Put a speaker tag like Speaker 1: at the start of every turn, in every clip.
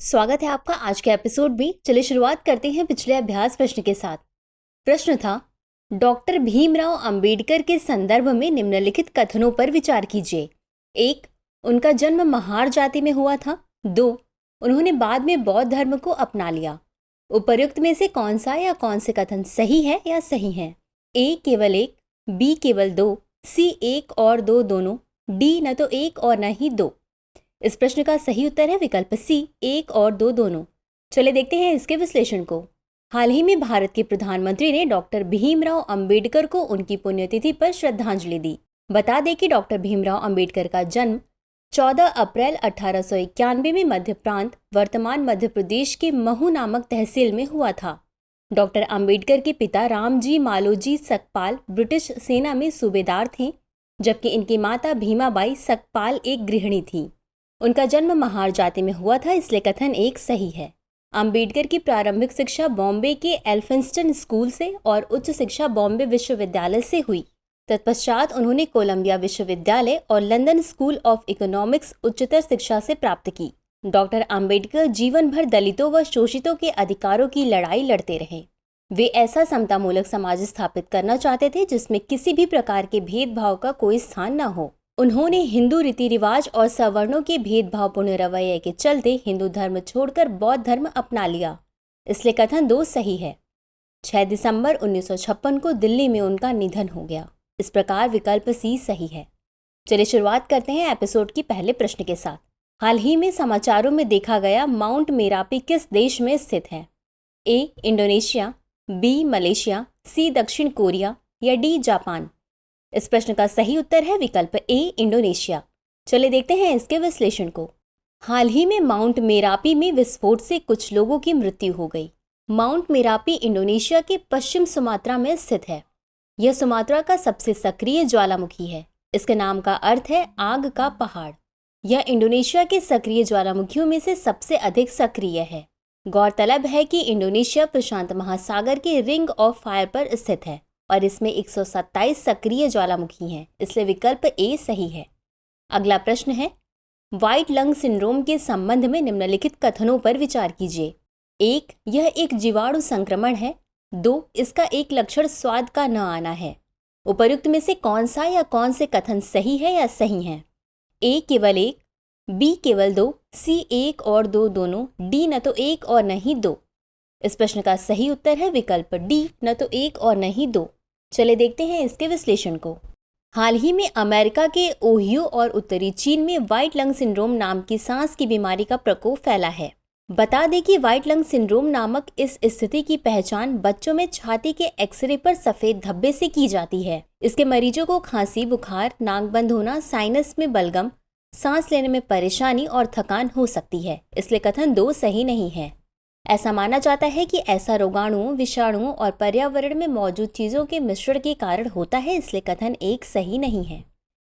Speaker 1: स्वागत है आपका आज के एपिसोड में। चलिए शुरुआत करते हैं पिछले अभ्यास प्रश्न के साथ। प्रश्न था, डॉक्टर भीमराव अंबेडकर के संदर्भ में निम्नलिखित कथनों पर विचार कीजिए। 1. उनका जन्म महार जाति में हुआ था। 2. उन्होंने बाद में बौद्ध धर्म को अपना लिया। उपर्युक्त में से कौन सा या कौन से कथन सही है या सही है? ए केवल 1, बी केवल 2, सी 1 और 2 दोनों, डी न तो 1 और न ही 2। इस प्रश्न का सही उत्तर है विकल्प सी, 1 और 2 दोनों। चले देखते हैं इसके विश्लेषण को। हाल ही में भारत के प्रधानमंत्री ने डॉक्टर भीमराव अंबेडकर को उनकी पुण्यतिथि पर श्रद्धांजलि दी। बता दें कि डॉक्टर भीमराव अंबेडकर का जन्म 14 अप्रैल 1891 में मध्य प्रांत वर्तमान मध्य प्रदेश के महू नामक तहसील में हुआ था। डॉक्टर अंबेडकर के पिता रामजी मालोजी सकपाल ब्रिटिश सेना में सूबेदार थे, जबकि इनकी माता भीमाबाई सकपाल एक गृहिणी थी। उनका जन्म महार जाति में हुआ था, इसलिए कथन 1 सही है। अंबेडकर की प्रारंभिक शिक्षा बॉम्बे के एल्फिंस्टन स्कूल से और उच्च शिक्षा बॉम्बे विश्वविद्यालय से हुई। तत्पश्चात उन्होंने कोलंबिया विश्वविद्यालय और लंदन स्कूल ऑफ इकोनॉमिक्स उच्चतर शिक्षा से प्राप्त की। डॉक्टर अंबेडकर जीवन भर दलितों व शोषितों के अधिकारों की लड़ाई लड़ते रहे। वे ऐसा समतामूलक समाज स्थापित करना चाहते थे जिसमें किसी भी प्रकार के भेदभाव का कोई स्थान न हो। उन्होंने हिंदू रीति रिवाज और सवर्णों के भेदभावपूर्ण रवैये के चलते हिंदू धर्म छोड़कर बौद्ध धर्म अपना लिया, इसलिए कथन 2 सही है। 6 दिसंबर 1956 को दिल्ली में उनका निधन हो गया। इस प्रकार विकल्प सी सही है। चलिए शुरुआत करते हैं एपिसोड की पहले प्रश्न के साथ। हाल ही में समाचारों में देखा गया माउंट मेरापी किस देश में स्थित है? ए इंडोनेशिया, बी मलेशिया, सी दक्षिण कोरिया या डी जापान। इस प्रश्न का सही उत्तर है विकल्प ए इंडोनेशिया। चले देखते हैं इसके विश्लेषण को। हाल ही में माउंट मेरापी में विस्फोट से कुछ लोगों की मृत्यु हो गई। माउंट मेरापी इंडोनेशिया के पश्चिम सुमात्रा में स्थित है। यह सुमात्रा का सबसे सक्रिय ज्वालामुखी है। इसके नाम का अर्थ है आग का पहाड़। यह इंडोनेशिया के सक्रिय ज्वालामुखियों में से सबसे अधिक सक्रिय है। गौरतलब है कि इंडोनेशिया प्रशांत महासागर के रिंग ऑफ फायर पर स्थित है और इसमें 127 सक्रिय ज्वालामुखी हैं, इसलिए विकल्प ए सही है। अगला प्रश्न है, व्हाइट लंग सिंड्रोम के संबंध में निम्नलिखित कथनों पर विचार कीजिए। 1. यह एक जीवाणु संक्रमण है। 2. इसका एक लक्षण स्वाद का न आना है। उपर्युक्त में से कौन सा या कौन से कथन सही है या सही है? ए केवल 1, बी केवल 2, सी 1 और 2 दोनों, डी न तो 1 और न ही 2। इस प्रश्न का सही उत्तर है विकल्प डी, न तो 1 और न ही 2। चले देखते हैं इसके विश्लेषण को। हाल ही में अमेरिका के ओहियो और उत्तरी चीन में व्हाइट लंग सिंड्रोम नाम की सांस की बीमारी का प्रकोप फैला है। बता दें कि व्हाइट लंग सिंड्रोम नामक इस स्थिति की पहचान बच्चों में छाती के एक्सरे पर सफेद धब्बे से की जाती है। इसके मरीजों को खांसी, बुखार, नाक बंद होना, साइनस में बलगम, सांस लेने में परेशानी और थकान हो सकती है, इसलिए कथन 2 सही नहीं है। ऐसा माना जाता है कि ऐसा रोगाणुओं, विषाणुओं और पर्यावरण में मौजूद चीजों के मिश्रण के कारण होता है, इसलिए कथन 1 सही नहीं है।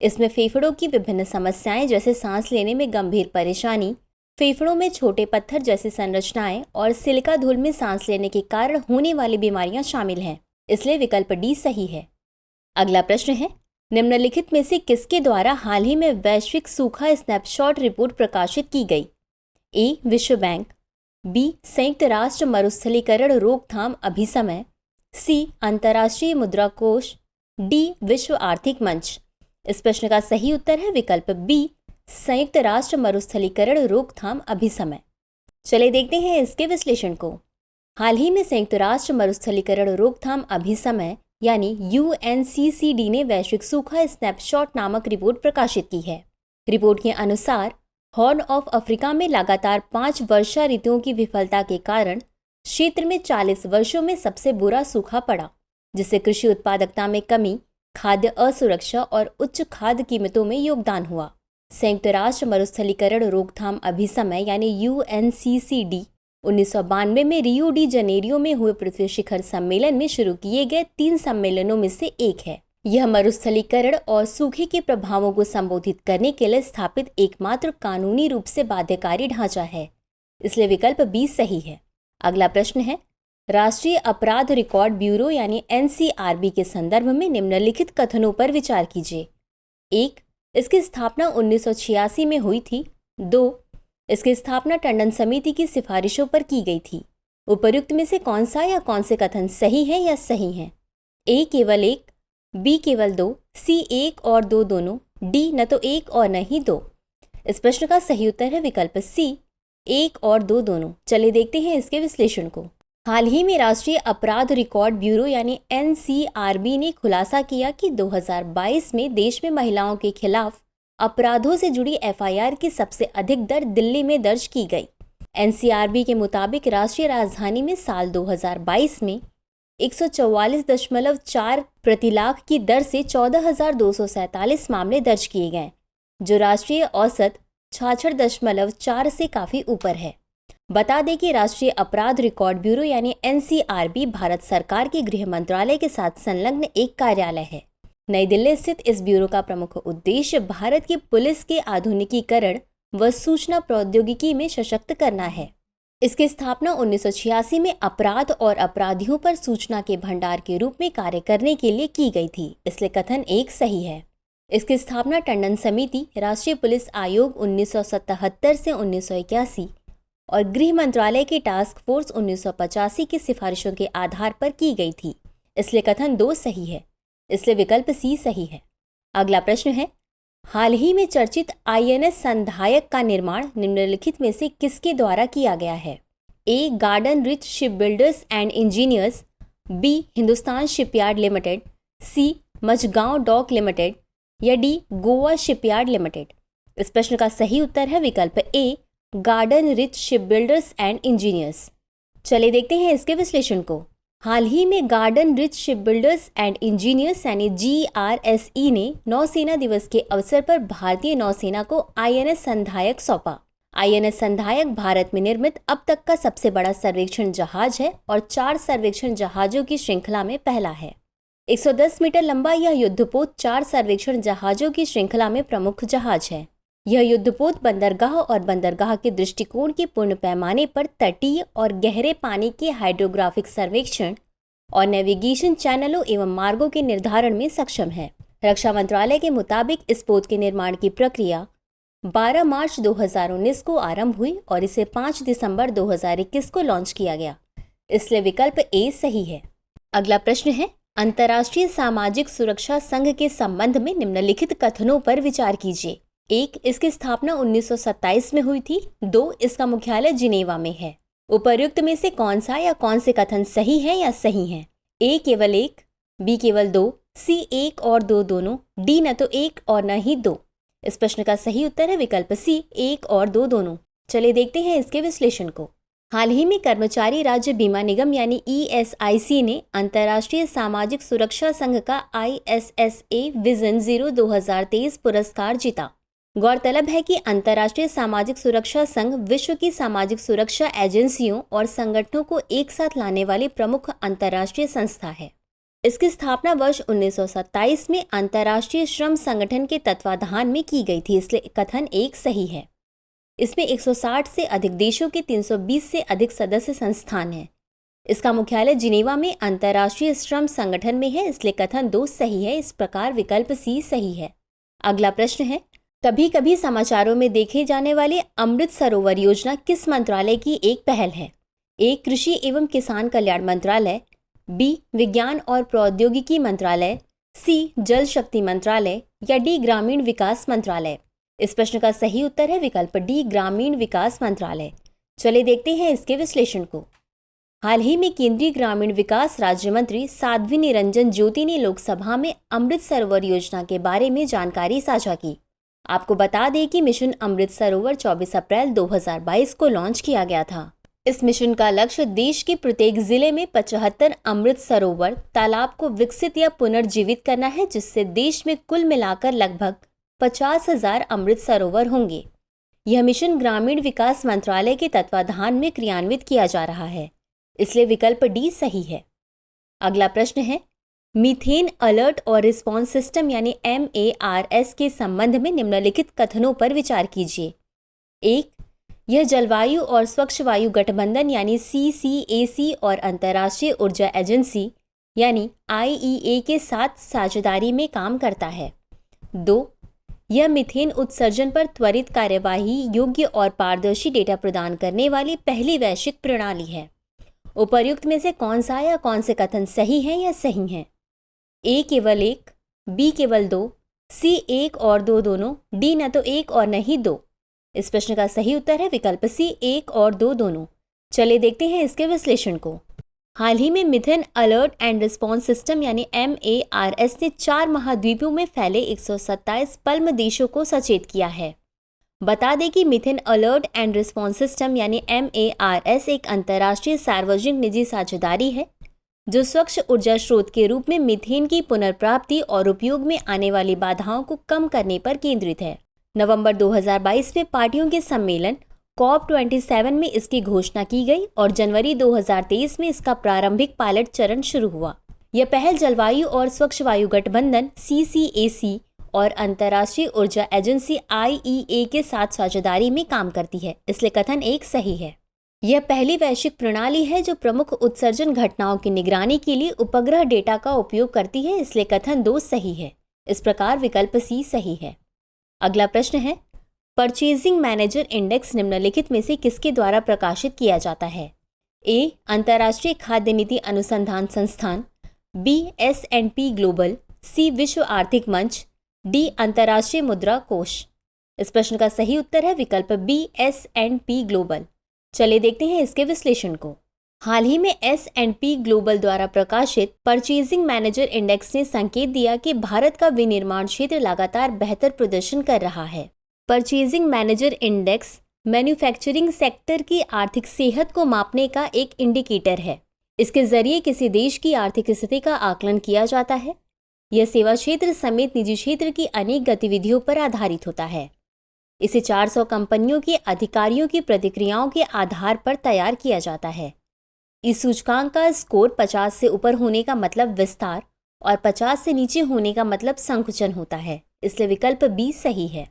Speaker 1: इसमें फेफड़ों की विभिन्न समस्याएं जैसे सांस लेने में गंभीर परेशानी, फेफड़ों में छोटे पत्थर जैसी संरचनाएं और सिलिका धूल में सांस लेने के कारण होने वाली बीमारियां शामिल हैं, इसलिए विकल्प डी सही है। अगला प्रश्न है, निम्नलिखित में से किसके द्वारा हाल ही में वैश्विक सूखा स्नैपशॉट रिपोर्ट प्रकाशित की गई? ए विश्व बैंक, बी संयुक्त राष्ट्र मरुस्थलीकरण रोकथाम अभिसमय, सी अंतर्राष्ट्रीय मुद्रा कोष, डी विश्व आर्थिक मंच। इस प्रश्न का सही उत्तर है विकल्प बी संयुक्त राष्ट्र मरुस्थलीकरण रोकथाम अभिसमय। चले देखते हैं इसके विश्लेषण को। हाल ही में संयुक्त राष्ट्र मरुस्थलीकरण रोकथाम अभिसमय यानी UNCCD ने वैश्विक सूखा स्नैपशॉट नामक रिपोर्ट प्रकाशित की है। रिपोर्ट के अनुसार हॉर्न ऑफ अफ्रीका में लगातार 5 वर्षा ऋतुओं की विफलता के कारण क्षेत्र में 40 वर्षों में सबसे बुरा सूखा पड़ा, जिससे कृषि उत्पादकता में कमी, खाद्य असुरक्षा और उच्च खाद्य कीमतों में योगदान हुआ। संयुक्त राष्ट्र मरुस्थलीकरण रोकथाम अभिसमय यानी UNCCD 1992 में रियो डी जनेरियो में हुए पृथ्वी शिखर सम्मेलन में शुरू किए गए 3 सम्मेलनों में से एक है। यह मरुस्थलीकरण और सूखे के प्रभावों को संबोधित करने के लिए स्थापित एकमात्र कानूनी रूप से बाध्यकारी ढांचा है, इसलिए विकल्प बी सही है। अगला प्रश्न है, राष्ट्रीय अपराध रिकॉर्ड ब्यूरो यानी NCRB के संदर्भ में निम्नलिखित कथनों पर विचार कीजिए। 1. इसकी स्थापना 1986 में हुई थी। 2. इसकी स्थापना टंडन समिति की सिफारिशों पर की गई थी। उपर्युक्त में से कौन सा या कौन से कथन सही है या सही हैं? ए केवल एक, बी केवल दो, सी एक और दो दोनों, डी न तो एक और न ही दो। इस प्रश्न का सही उत्तर है विकल्प सी, एक और दो दोनों। चलिए देखते हैं इसके विश्लेषण को। हाल ही में राष्ट्रीय अपराध रिकॉर्ड ब्यूरो यानी NCRB ने खुलासा किया कि 2022 में देश में महिलाओं के खिलाफ अपराधों से जुड़ी FIR की सबसे अधिक दर दिल्ली में दर्ज की गई। NCRB के मुताबिक राष्ट्रीय राजधानी में साल 2022 में 144.4 प्रति लाख की दर से 14,247 मामले दर्ज किए गए, जो राष्ट्रीय औसत 66.4 से काफ़ी ऊपर है। बता दें कि राष्ट्रीय अपराध रिकॉर्ड ब्यूरो यानी NCRB भारत सरकार के गृह मंत्रालय के साथ संलग्न एक कार्यालय है। नई दिल्ली स्थित इस ब्यूरो का प्रमुख उद्देश्य भारत की पुलिस के आधुनिकीकरण व सूचना प्रौद्योगिकी में सशक्त करना है। इसकी स्थापना 1986 में अपराध और अपराधियों पर सूचना के भंडार के रूप में कार्य करने के लिए की गई थी, इसलिए कथन एक सही है। इसकी स्थापना टंडन समिति, राष्ट्रीय पुलिस आयोग 1977 से 1981 और गृह मंत्रालय की टास्क फोर्स 1985 की सिफारिशों के आधार पर की गई थी, इसलिए कथन दो सही है, इसलिए विकल्प सी सही है। अगला प्रश्न है, हाल ही में चर्चित INS संधायक का निर्माण निम्नलिखित में से किसके द्वारा किया गया है? A Garden Reach Shipbuilders and Engineers, B Hindustan Shipyard Limited, C Mazagon Dock Limited या डी गोवा शिपयार्ड लिमिटेड। इस प्रश्न का सही उत्तर है विकल्प A Garden Reach Shipbuilders and Engineers. चलिए देखते हैं इसके विश्लेषण को। हाल ही में Garden Reach Shipbuilders and Engineers यानी GRSE ने नौसेना दिवस के अवसर पर भारतीय नौसेना को INS संधायक सौंपा। INS संधायक भारत में निर्मित अब तक का सबसे बड़ा सर्वेक्षण जहाज है और 4 सर्वेक्षण जहाजों की श्रृंखला में पहला है। 110 मीटर लंबा यह युद्धपोत 4 सर्वेक्षण जहाजों की श्रृंखला में प्रमुख जहाज है। यह युद्धपोत बंदरगाह और बंदरगाह के दृष्टिकोण के पूर्ण पैमाने पर तटीय और गहरे पानी के हाइड्रोग्राफिक सर्वेक्षण और नेविगेशन चैनलों एवं मार्गों के निर्धारण में सक्षम है। रक्षा मंत्रालय के मुताबिक इस पोत के निर्माण की प्रक्रिया 12 मार्च 2019 को आरंभ हुई और इसे 5 दिसंबर 2021 को लॉन्च किया गया, इसलिए विकल्प ए सही है। अगला प्रश्न है, अंतर्राष्ट्रीय सामाजिक सुरक्षा संघ के संबंध में निम्नलिखित कथनों पर विचार कीजिए। 1. इसकी स्थापना 1927 में हुई थी। 2. इसका मुख्यालय जिनेवा में है। उपर्युक्त में से कौन सा या कौन से कथन सही है या सही हैं? ए केवल एक, बी केवल दो, सी एक और दो दोनों, डी न तो एक और न ही दो। इस प्रश्न का सही उत्तर है विकल्प सी एक और दो दोनों। चलिए देखते हैं इसके विश्लेषण को। हाल ही में कर्मचारी राज्य बीमा निगम यानी ESIC ने अंतर्राष्ट्रीय सामाजिक सुरक्षा संघ का ISSA विजन 0 2023 पुरस्कार जीता। गौरतलब है कि अंतर्राष्ट्रीय सामाजिक सुरक्षा संघ विश्व की सामाजिक सुरक्षा एजेंसियों और संगठनों को एक साथ लाने वाली प्रमुख अंतर्राष्ट्रीय संस्था है। इसकी स्थापना वर्ष 1927 में अंतर्राष्ट्रीय श्रम संगठन के तत्वाधान में की गई थी, इसलिए कथन एक सही है। इसमें 160 से अधिक देशों के 320 से अधिक सदस्य संस्थान हैं। इसका मुख्यालय जिनेवा में अंतर्राष्ट्रीय श्रम संगठन में है, इसलिए कथन दो सही है। इस प्रकार विकल्प सी सही है। अगला प्रश्न है, कभी कभी समाचारों में देखे जाने वाले अमृत सरोवर योजना किस मंत्रालय की एक पहल है? ए कृषि एवं किसान कल्याण मंत्रालय, बी विज्ञान और प्रौद्योगिकी मंत्रालय, सी जल शक्ति मंत्रालय या डी ग्रामीण विकास मंत्रालय। इस प्रश्न का सही उत्तर है विकल्प डी ग्रामीण विकास मंत्रालय। चलिए देखते हैं इसके विश्लेषण को। हाल ही में केंद्रीय ग्रामीण विकास राज्य मंत्री साध्वी निरंजन ज्योति ने लोकसभा में अमृत सरोवर योजना के बारे में जानकारी साझा की। आपको बता दें कि मिशन अमृत सरोवर 24 अप्रैल 2022 को लॉन्च किया गया था। इस मिशन का लक्ष्य देश के प्रत्येक जिले में 75 अमृत सरोवर तालाब को विकसित या पुनर्जीवित करना है, जिससे देश में कुल मिलाकर लगभग 50,000 अमृत सरोवर होंगे। यह मिशन ग्रामीण विकास मंत्रालय के तत्वाधान में क्रियान्वित किया जा रहा है, इसलिए विकल्प डी सही है। अगला प्रश्न है, मीथेन अलर्ट और रिस्पॉन्स सिस्टम यानी MARS के संबंध में निम्नलिखित कथनों पर विचार कीजिए। 1. यह जलवायु और स्वच्छ वायु गठबंधन यानी CCAC और अंतर्राष्ट्रीय ऊर्जा एजेंसी यानी IEA के साथ साझेदारी में काम करता है। 2. यह मीथेन उत्सर्जन पर त्वरित कार्यवाही योग्य और पारदर्शी डेटा प्रदान करने वाली पहली वैश्विक प्रणाली है। उपर्युक्त में से कौन सा या कौन से कथन सही हैं या सही हैं? ए केवल 1, बी केवल 2, सी 1 और 2 दोनों, डी न तो 1 और न ही 2। इस प्रश्न का सही उत्तर है विकल्प सी 1 और 2 दोनों। चलिए देखते हैं इसके विश्लेषण को। हाल ही में methane alert and response system यानी MARS ने 4 महाद्वीपों में फैले 127 पल्म देशों को सचेत किया है। बता दें कि methane alert and response system यानी MARS एक अंतर्राष्ट्रीय सार्वजनिक निजी साझेदारी है जो स्वच्छ ऊर्जा स्रोत के रूप में मीथेन की पुनर्प्राप्ति और उपयोग में आने वाली बाधाओं को कम करने पर केंद्रित है। नवंबर 2022 में पार्टियों के सम्मेलन COP27 में इसकी घोषणा की गई और जनवरी 2023 में इसका प्रारंभिक पायलट चरण शुरू हुआ। यह पहल जलवायु और स्वच्छ वायु गठबंधन CCAC और अंतर्राष्ट्रीय ऊर्जा एजेंसी IEA के साथ साझेदारी में काम करती है, इसलिए कथन 1 सही है। यह पहली वैश्विक प्रणाली है जो प्रमुख उत्सर्जन घटनाओं की निगरानी के लिए उपग्रह डेटा का उपयोग करती है, इसलिए कथन 2 सही है। इस प्रकार विकल्प सी सही है। अगला प्रश्न है, परचेजिंग मैनेजर इंडेक्स निम्नलिखित में से किसके द्वारा प्रकाशित किया जाता है? ए अंतर्राष्ट्रीय खाद्य नीति अनुसंधान संस्थान, बी S&P ग्लोबल, सी विश्व आर्थिक मंच, डी अंतर्राष्ट्रीय मुद्रा कोष। इस प्रश्न का सही उत्तर है विकल्प बी S&P ग्लोबल। चलिए देखते हैं इसके विश्लेषण को। हाल ही में S&P ग्लोबल द्वारा प्रकाशित परचेजिंग मैनेजर इंडेक्स ने संकेत दिया कि भारत का विनिर्माण क्षेत्र लगातार बेहतर प्रदर्शन कर रहा है। Purchasing manager index manufacturing sector की आर्थिक सेहत को मापने का एक इंडिकेटर है। इसके जरिए किसी देश की आर्थिक स्थिति का आकलन किया जाता है। यह सेवा क्षेत्र समेत निजी क्षेत्र की अनेक गतिविधियों पर आधारित होता है। इसे 400 कंपनियों के अधिकारियों की प्रतिक्रियाओं के आधार पर तैयार किया जाता है। इस सूचकांक का स्कोर 50 से ऊपर होने का मतलब विस्तार और 50 से नीचे होने का मतलब संकुचन होता है, इसलिए विकल्प बी सही है।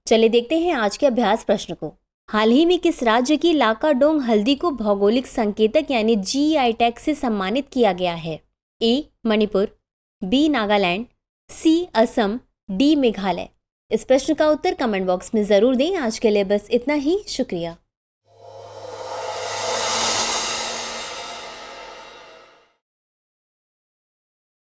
Speaker 1: चलिए देखते हैं आज के अभ्यास प्रश्न को। हाल ही में किस राज्य की लाकाडोंग हल्दी को भौगोलिक संकेतक यानी GI टैग से सम्मानित किया गया है? ए मणिपुर, बी नागालैंड, सी असम, डी मेघालय। इस प्रश्न का उत्तर कमेंट बॉक्स में जरूर दें। आज के लिए बस इतना ही, शुक्रिया।